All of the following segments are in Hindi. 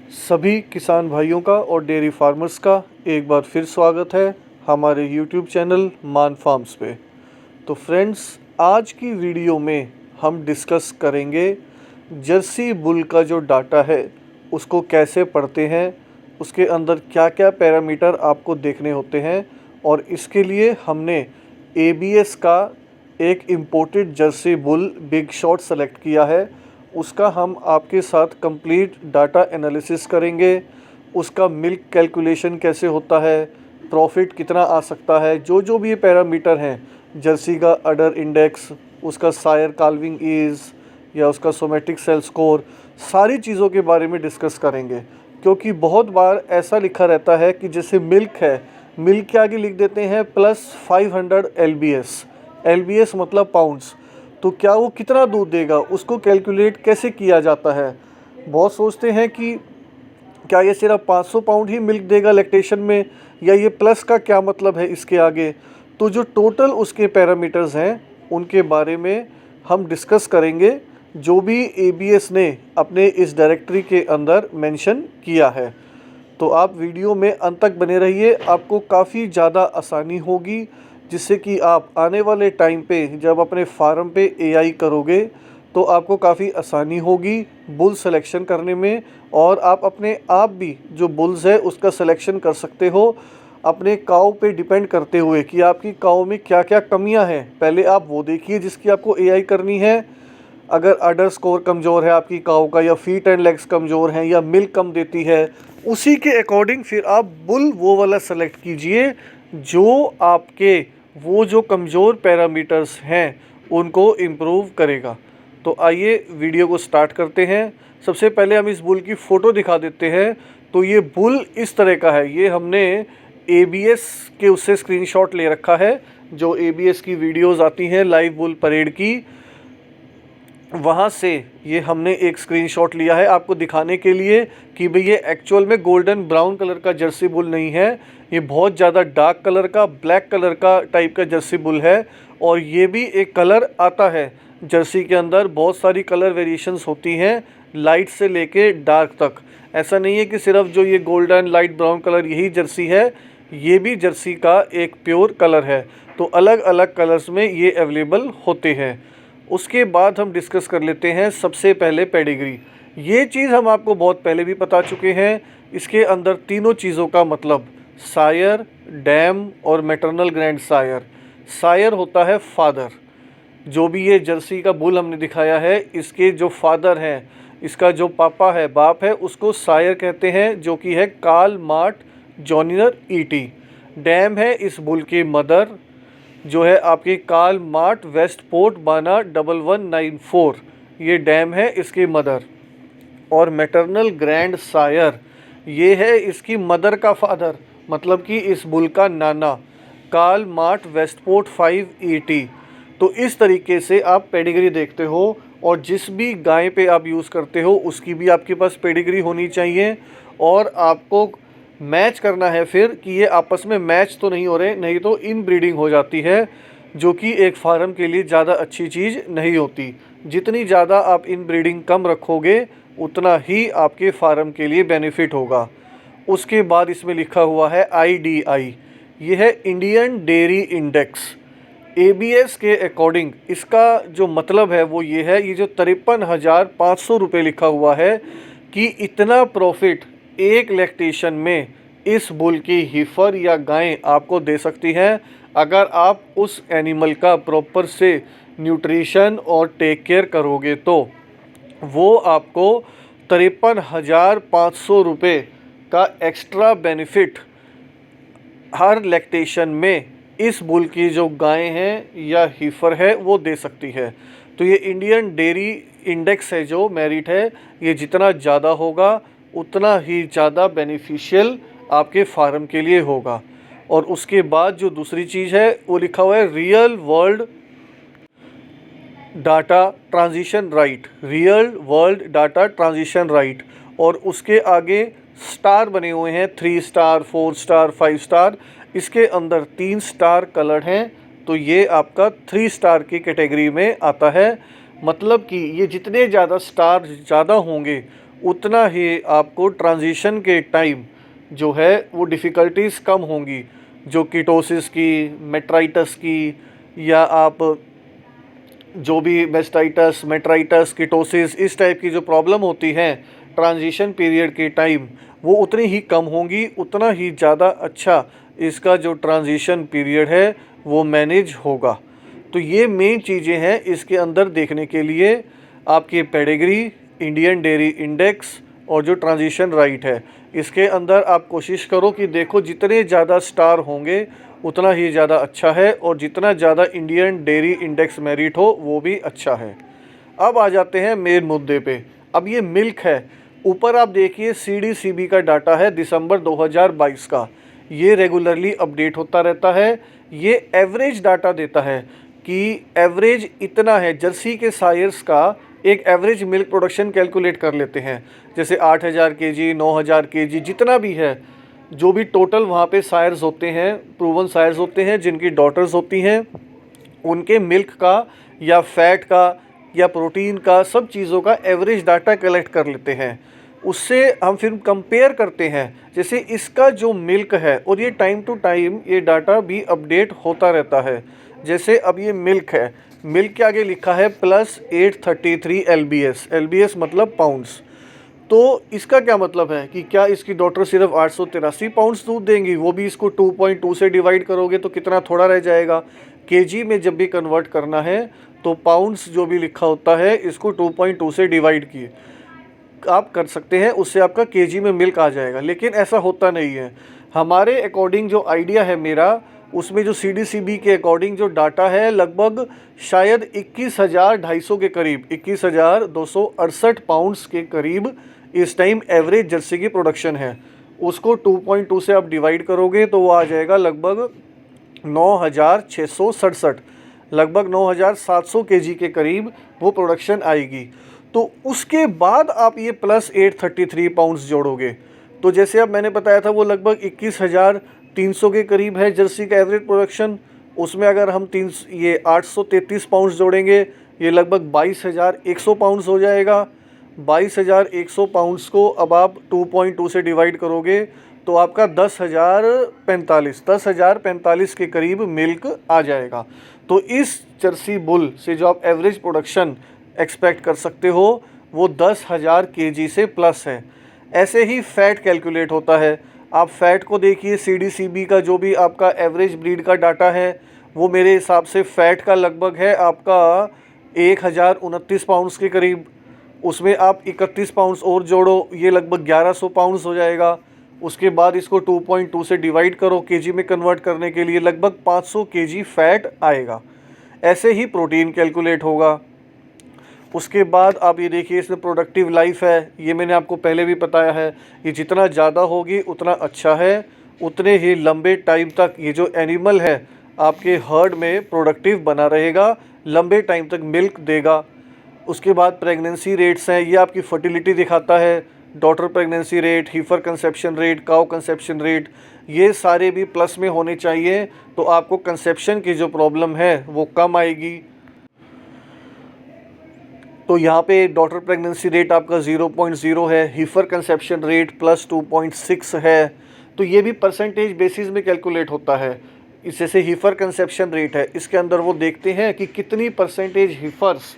सभी किसान भाइयों का और डेयरी फार्मर्स का एक बार फिर स्वागत है हमारे यूट्यूब चैनल मान फार्म्स पे। तो फ्रेंड्स, आज की वीडियो में हम डिस्कस करेंगे जर्सी बुल का जो डाटा है उसको कैसे पढ़ते हैं, उसके अंदर क्या क्या पैरामीटर आपको देखने होते हैं और इसके लिए हमने एबीएस का एक imported Jersey bull big shot select किया है। उसका हम आपके साथ कंप्लीट डाटा एनालिसिस करेंगे। उसका मिल्क कैलकुलेशन कैसे होता है, प्रॉफिट कितना आ सकता है, जो जो भी ये पैरामीटर हैं, जर्सी का अडर इंडेक्स, उसका सायर काल्विंग ईज या उसका सोमेटिक सेल स्कोर, सारी चीज़ों के बारे में डिस्कस करेंगे। क्योंकि बहुत बार ऐसा लिखा रहता है कि जैसे मिल्क है, मिल्क के आगे लिख देते हैं +500 LBS। LBS मतलब पाउंड्स। तो क्या वो कितना दूध देगा, उसको कैलकुलेट कैसे किया जाता है। बहुत सोचते हैं कि क्या ये सिर्फ 500 पाउंड ही मिल्क देगा लैक्टेशन में, या ये प्लस का क्या मतलब है इसके आगे। तो जो टोटल उसके पैरामीटर्स हैं उनके बारे में हम डिस्कस करेंगे, जो भी एबीएस ने अपने इस डायरेक्टरी के अंदर मेंशन किया है। तो आप वीडियो में अंत तक बने रहिए, आपको काफ़ी ज़्यादा आसानी होगी, जिससे कि आप आने वाले टाइम पे जब अपने फार्म पे एआई करोगे तो आपको काफ़ी आसानी होगी बुल सिलेक्शन करने में, और आप अपने आप भी जो बुल्स है उसका सिलेक्शन कर सकते हो अपने काऊ पे डिपेंड करते हुए कि आपकी काऊ में क्या क्या कमियां हैं। पहले आप वो देखिए जिसकी आपको एआई करनी है। अगर अडर स्कोर कमज़ोर है आपकी काऊ का, या फीट एंड लेग्स कमज़ोर हैं, या मिल्क कम देती है, उसी के अकॉर्डिंग फिर आप बुल वो वाला सेलेक्ट कीजिए जो आपके वो जो कमज़ोर पैरामीटर्स हैं उनको इम्प्रूव करेगा। तो आइए वीडियो को स्टार्ट करते हैं। सबसे पहले हम इस बुल की फ़ोटो दिखा देते हैं। तो ये बुल इस तरह का है। ये हमने एबीएस के उससे स्क्रीनशॉट ले रखा है, जो एबीएस की वीडियोस आती हैं लाइव बुल परेड की, वहाँ से ये हमने एक स्क्रीनशॉट लिया है आपको दिखाने के लिए कि भाई ये एक्चुअल में गोल्डन ब्राउन कलर का जर्सी बुल नहीं है, ये बहुत ज़्यादा डार्क कलर का, ब्लैक कलर का टाइप का जर्सी बुल है। और ये भी एक कलर आता है जर्सी के अंदर, बहुत सारी कलर वेरिएशंस होती हैं लाइट से लेके डार्क तक। ऐसा नहीं है कि सिर्फ जो ये गोल्डन लाइट ब्राउन कलर यही जर्सी है, ये भी जर्सी का एक प्योर कलर है। तो अलग अलग कलर्स में ये अवेलेबल होते हैं। उसके बाद हम डिस्कस कर लेते हैं सबसे पहले पेडिग्री। ये चीज़ हम आपको बहुत पहले भी बता चुके हैं। इसके अंदर तीनों चीज़ों का मतलब सायर, डैम और मैटरनल ग्रैंड सायर। सायर होता है फादर। जो भी ये जर्सी का बुल हमने दिखाया है, इसके जो फादर हैं, इसका जो पापा है, बाप है, उसको सायर कहते हैं, जो कि है कार्ल मार्ट जॉनियर ईटी। डैम है इस बुल की मदर, जो है आपकी कार्ल मार्ट वेस्टपोर्ट बाना 1194, ये डैम है इसकी मदर। और मैटरनल ग्रैंड सायर, ये है इसकी मदर का फादर, मतलब कि इस बुल का नाना, कार्ल मार्ट वेस्टपोर्ट 580। तो इस तरीके से आप पेडिग्री देखते हो, और जिस भी गाय पे आप यूज़ करते हो उसकी भी आपके पास पेडिग्री होनी चाहिए। और आपको मैच करना है फिर कि ये आपस में मैच तो नहीं हो रहे, नहीं तो इन ब्रीडिंग हो जाती है, जो कि एक फार्म के लिए ज़्यादा अच्छी चीज़ नहीं होती। जितनी ज़्यादा आप इन ब्रीडिंग कम रखोगे उतना ही आपके फार्म के लिए बेनिफिट होगा। उसके बाद इसमें लिखा हुआ है IDI, ये है इंडियन डेयरी इंडेक्स। एबीएस के अकॉर्डिंग इसका जो मतलब है वो ये है, ये जो 53,500 रुपये लिखा हुआ है, कि इतना प्रॉफिट एक लैक्टेशन में इस बुल की हीफर या गाय आपको दे सकती हैं, अगर आप उस एनिमल का प्रॉपर से न्यूट्रिशन और टेक केयर करोगे। तो वो आपको 53,500 रुपये का एक्स्ट्रा बेनिफिट हर लैक्टेशन में इस बुल की जो गाय हैं या हीफर है वो दे सकती है। तो ये इंडियन डेयरी इंडेक्स है, जो मेरिट है, ये जितना ज़्यादा होगा उतना ही ज़्यादा बेनिफिशियल आपके फार्म के लिए होगा। और उसके बाद जो दूसरी चीज़ है वो लिखा हुआ है real world data transition right, real world data transition right. और उसके आगे स्टार बने हुए हैं, 3 स्टार, 4 स्टार, 5 स्टार। इसके अंदर 3 स्टार कलर हैं, तो ये आपका 3 स्टार की कैटेगरी में आता है। मतलब कि ये जितने ज़्यादा स्टार ज़्यादा होंगे उतना ही आपको ट्रांजिशन के टाइम जो है वो डिफ़िकल्टीज़ कम होंगी। जो कीटोसिस की, मेट्राइटस की, या आप जो भी मेस्टाइटस, मेट्राइटस, कीटोसिस, इस टाइप की जो प्रॉब्लम होती हैं ट्रांजिशन पीरियड के टाइम, वो उतनी ही कम होंगी, उतना ही ज़्यादा अच्छा इसका जो ट्रांजिशन पीरियड है वो मैनेज होगा। तो ये मेन चीज़ें हैं इसके अंदर देखने के लिए। आपकी पेडिग्री, इंडियन डेयरी इंडेक्स और जो ट्रांजिशन राइट है, इसके अंदर आप कोशिश करो कि देखो जितने ज़्यादा स्टार होंगे उतना ही ज़्यादा अच्छा है, और जितना ज़्यादा इंडियन डेयरी इंडेक्स मेरिट हो वो भी अच्छा है। अब आ जाते हैं मेन मुद्दे पे। अब ये मिल्क है, ऊपर आप देखिए CDCB का डाटा है दिसंबर 2022 का, ये रेगुलरली अपडेट होता रहता है। ये एवरेज डाटा देता है कि एवरेज इतना है। जर्सी के सायर्स का एक एवरेज मिल्क प्रोडक्शन कैलकुलेट कर लेते हैं, जैसे 8000 kg, 9000 kg, जितना भी है, जो भी टोटल वहाँ पे सायर्स होते हैं, प्रूवन सायर्स होते हैं जिनकी डॉटर्स होती हैं, उनके मिल्क का या फैट का या प्रोटीन का, सब चीज़ों का एवरेज डाटा कलेक्ट कर लेते हैं। उससे हम फिर कंपेयर करते हैं, जैसे इसका जो मिल्क है, और ये टाइम टू टाइम ये डाटा भी अपडेट होता रहता है। जैसे अब ये मिल्क है, मिल्क के आगे लिखा है +833 LBS, LBS मतलब पाउंड्स। तो इसका क्या मतलब है कि क्या इसकी डॉटर सिर्फ 883 पाउंड्स दूध देंगी, वो भी इसको 2.2 से डिवाइड करोगे तो कितना थोड़ा रह जाएगा। केजी में जब भी कन्वर्ट करना है तो पाउंड्स जो भी लिखा होता है इसको 2.2 से डिवाइड किए आप कर सकते हैं, उससे आपका केजी में मिल्क आ जाएगा। लेकिन ऐसा होता नहीं है। हमारे अकॉर्डिंग जो आइडिया है मेरा, उसमें जो CDCB के अकॉर्डिंग जो डाटा है, लगभग शायद 21,250 के करीब, 21,268 पाउंड्स के करीब इस टाइम एवरेज जर्सी की प्रोडक्शन है। उसको 2.2 से आप डिवाइड करोगे तो वो आ जाएगा लगभग 9,667, लगभग 9,700 kg के करीब वो प्रोडक्शन आएगी। तो उसके बाद आप ये +833 पाउंड्स जोड़ोगे तो जैसे अब मैंने बताया था वो लगभग 21,300 के करीब है जर्सी का एवरेज प्रोडक्शन। उसमें अगर हम 833 पाउंड्स जोड़ेंगे, ये लगभग 22,100 पाउंड्स हो जाएगा। 22,100 पाउंड्स को अब आप 2.2 से डिवाइड करोगे तो आपका 10,045 के करीब मिल्क आ जाएगा। तो इस जर्सी बुल से जो आप एवरेज प्रोडक्शन एक्सपेक्ट कर सकते हो वो 10,000 kg से प्लस है। ऐसे ही फ़ैट कैलकुलेट होता है। आप फ़ैट को देखिए, CDCB का जो भी आपका एवरेज ब्रीड का डाटा है वो मेरे हिसाब से फ़ैट का लगभग है आपका 1,029 पाउंड्स के करीब। उसमें आप 31 पाउंड्स और जोड़ो, ये लगभग 1,100 पाउंड्स हो जाएगा। उसके बाद इसको 2.2 से डिवाइड करो केजी में कन्वर्ट करने के लिए, लगभग 500 kg फ़ैट आएगा। ऐसे ही प्रोटीन कैलकुलेट होगा। उसके बाद आप ये देखिए इसमें प्रोडक्टिव लाइफ है, ये मैंने आपको पहले भी बताया है। ये जितना ज़्यादा होगी उतना अच्छा है, उतने ही लंबे टाइम तक ये जो एनिमल है आपके हर्ड में प्रोडक्टिव बना रहेगा, लंबे टाइम तक मिल्क देगा। उसके बाद प्रेगनेंसी रेट्स हैं, ये आपकी फर्टिलिटी दिखाता है, daughter pregnancy rate, हीफर conception rate, cow conception rate, ये सारे भी प्लस में होने चाहिए। तो आपको कंसेप्शन की जो प्रॉब्लम है वो कम आएगी। तो यहाँ पे डॉटर प्रेगनेंसी रेट आपका 0.0 है, हीफर कंसेप्शन रेट +2.6 है। तो ये भी परसेंटेज बेसिस में कैलकुलेट होता है। इस जैसे हीफर कंसेप्शन रेट है, इसके अंदर वो देखते हैं कि कितनी परसेंटेज हीफर्स,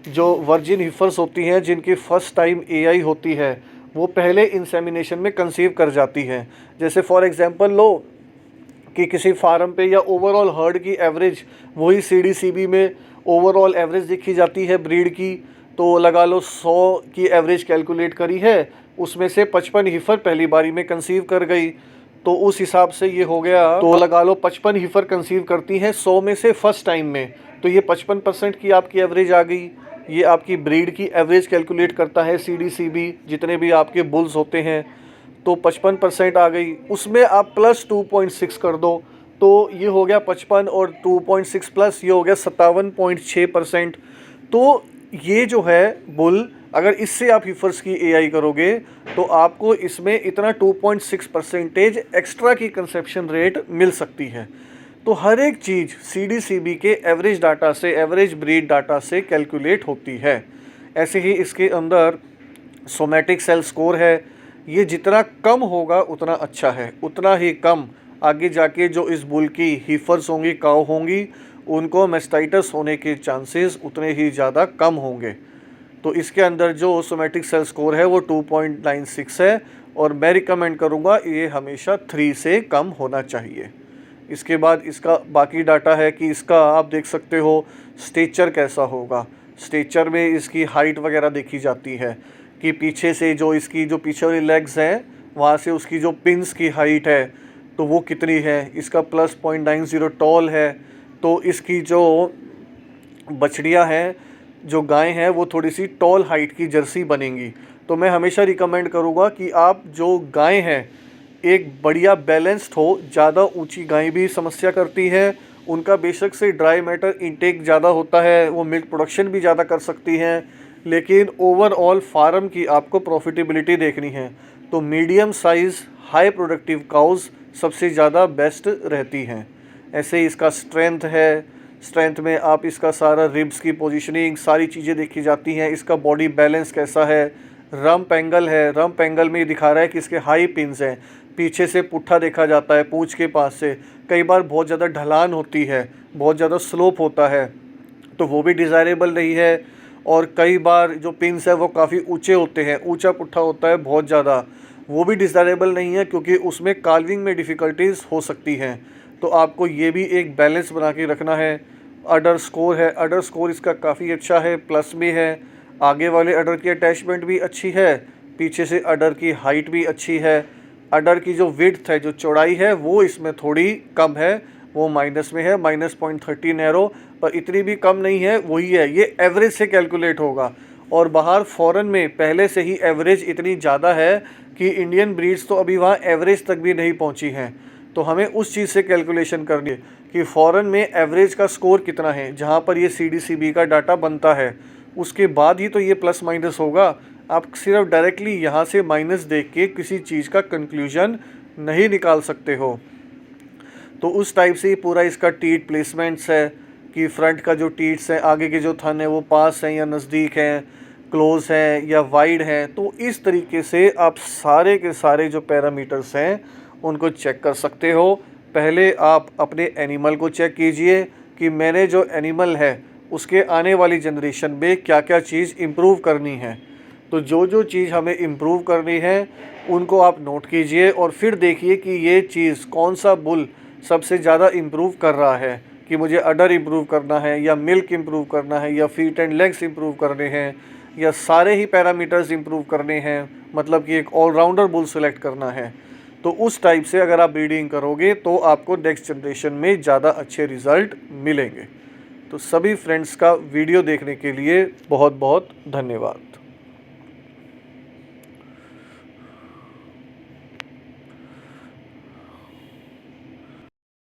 जो वर्जिन हीफर्स होती हैं जिनकी फ़र्स्ट टाइम AI होती है, वो पहले इंसेमिनेशन में कंसीव कर जाती हैं। जैसे फॉर एग्जांपल लो कि किसी फार्म पे या ओवरऑल हर्ड की एवरेज वही CDCB में ओवरऑल एवरेज देखी जाती है ब्रीड की, तो लगा लो 100 की एवरेज कैलकुलेट करी है, उसमें से 55 हीफर पहली बारी में कंसीव कर गई, तो उस हिसाब से ये हो गया। तो लगा लो 55 हीफर कंसीव करती हैं 100 में से फर्स्ट टाइम में, तो ये 55% की आपकी एवरेज आ गई। ये आपकी ब्रीड की एवरेज कैलकुलेट करता है CDCB, जितने भी आपके बुल्स होते हैं, तो 55% आ गई। उसमें आप +2.6 कर दो तो ये हो गया 55, और 2.6 प्लस ये हो गया 57.6%। तो ये जो है बुल, अगर इससे आप हीफर्स की AI करोगे तो आपको इसमें इतना 2.6% एक्स्ट्रा की कंसेप्शन रेट मिल सकती है। तो हर एक चीज़ CDCB के एवरेज डाटा से, एवरेज ब्रीड डाटा से कैलकुलेट होती है। ऐसे ही इसके अंदर सोमैटिक सेल स्कोर है, ये जितना कम होगा उतना अच्छा है, उतना ही कम आगे जाके जो इस बुल की हीफर्स होंगी, काऊ होंगी, उनको मैस्टाइटिस होने के चांसेस उतने ही ज़्यादा कम होंगे। तो इसके अंदर जो सोमैटिक सेल स्कोर है वो 2.96 है और मैं रिकमेंड करूँगा ये हमेशा 3 से कम होना चाहिए। इसके बाद इसका बाकी डाटा है कि इसका आप देख सकते हो स्टेचर कैसा होगा। स्टेचर में इसकी हाइट वगैरह देखी जाती है कि पीछे से जो इसकी जो पीछे वाली लेग्स हैं वहाँ से उसकी जो पिंस की हाइट है तो वो कितनी है। इसका +0.90 टॉल है, तो इसकी जो बछड़ियाँ हैं, जो गाय हैं, वो थोड़ी सी टॉल हाइट की जर्सी बनेंगी। तो मैं हमेशा रिकमेंड करूँगा कि आप जो गाय हैं एक बढ़िया बैलेंस्ड हो। ज़्यादा ऊंची गाय भी समस्या करती है, उनका बेशक से ड्राई मैटर इंटेक ज़्यादा होता है, वो मिल्क प्रोडक्शन भी ज़्यादा कर सकती हैं, लेकिन ओवरऑल फार्म की आपको प्रॉफिटेबिलिटी देखनी है तो medium size high productive cows सबसे ज़्यादा बेस्ट रहती हैं। ऐसे ही इसका स्ट्रेंथ है, स्ट्रेंथ में आप इसका सारा रिब्स की पोजीशनिंग सारी चीज़ें देखी जाती हैं। इसका बॉडी बैलेंस कैसा है, रम्प एंगल है, रम्प एंगल में दिखा रहा है कि इसके हाई पिंस हैं, पीछे से पुट्ठा देखा जाता है पूंछ के पास से, कई बार बहुत ज़्यादा ढलान होती है, बहुत ज़्यादा स्लोप होता है तो वो भी डिज़ायरेबल नहीं है। और कई बार जो पिंस है वो काफ़ी ऊंचे होते हैं, ऊंचा पुट्ठा होता है बहुत ज़्यादा, वो भी डिज़ायरेबल नहीं है क्योंकि उसमें काल्विंग में डिफ़िकल्टीज़ हो सकती हैं। तो आपको ये भी एक बैलेंस बना के रखना है। अडर स्कोर है, अडर स्कोर इसका काफ़ी अच्छा है, प्लस में है। आगे वाले अडर की अटैचमेंट भी अच्छी है, पीछे से अडर की हाइट भी अच्छी है। अडर की जो विड्थ है, जो चौड़ाई है, वो इसमें थोड़ी कम है, वो माइनस में है, -0.30 नैरो, पर इतनी भी कम नहीं है, वही है। ये एवरेज से कैलकुलेट होगा और बाहर फॉरेन में पहले से ही एवरेज इतनी ज़्यादा है कि इंडियन ब्रीड्स तो अभी वहाँ एवरेज तक भी नहीं पहुँची हैं। तो हमें उस चीज़ से कैलकुलेशन करनी है कि फ़ॉरेन में एवरेज का स्कोर कितना है, जहाँ पर ये CDCB का डाटा बनता है, उसके बाद ही तो ये प्लस माइनस होगा। आप सिर्फ डायरेक्टली यहाँ से माइनस देख के किसी चीज़ का कंक्लूजन नहीं निकाल सकते हो। तो उस टाइप से ही पूरा इसका टीथ प्लेसमेंट्स है कि फ्रंट का जो टीथ्स है, आगे के जो थन है वो पास हैं या नज़दीक हैं, क्लोज हैं या वाइड हैं। तो इस तरीके से आप सारे के सारे जो पैरामीटर्स हैं उनको चेक कर सकते हो। पहले आप अपने एनिमल को चेक कीजिए कि मैंने जो एनिमल है उसके आने वाली जनरेशन में क्या क्या चीज़ इम्प्रूव करनी है। तो जो जो चीज़ हमें इम्प्रूव करनी है उनको आप नोट कीजिए और फिर देखिए कि ये चीज़ कौन सा बुल सबसे ज़्यादा इम्प्रूव कर रहा है, कि मुझे अडर इम्प्रूव करना है या मिल्क इम्प्रूव करना है या फीट एंड लेग्स इम्प्रूव करने हैं या सारे ही पैरामीटर्स इम्प्रूव करने हैं, मतलब कि एक ऑलराउंडर बुल सेलेक्ट करना है। तो उस टाइप से अगर आप ब्रीडिंग करोगे तो आपको नेक्स्ट जनरेशन में ज़्यादा अच्छे रिज़ल्ट मिलेंगे। तो सभी फ्रेंड्स का वीडियो देखने के लिए बहुत बहुत धन्यवाद।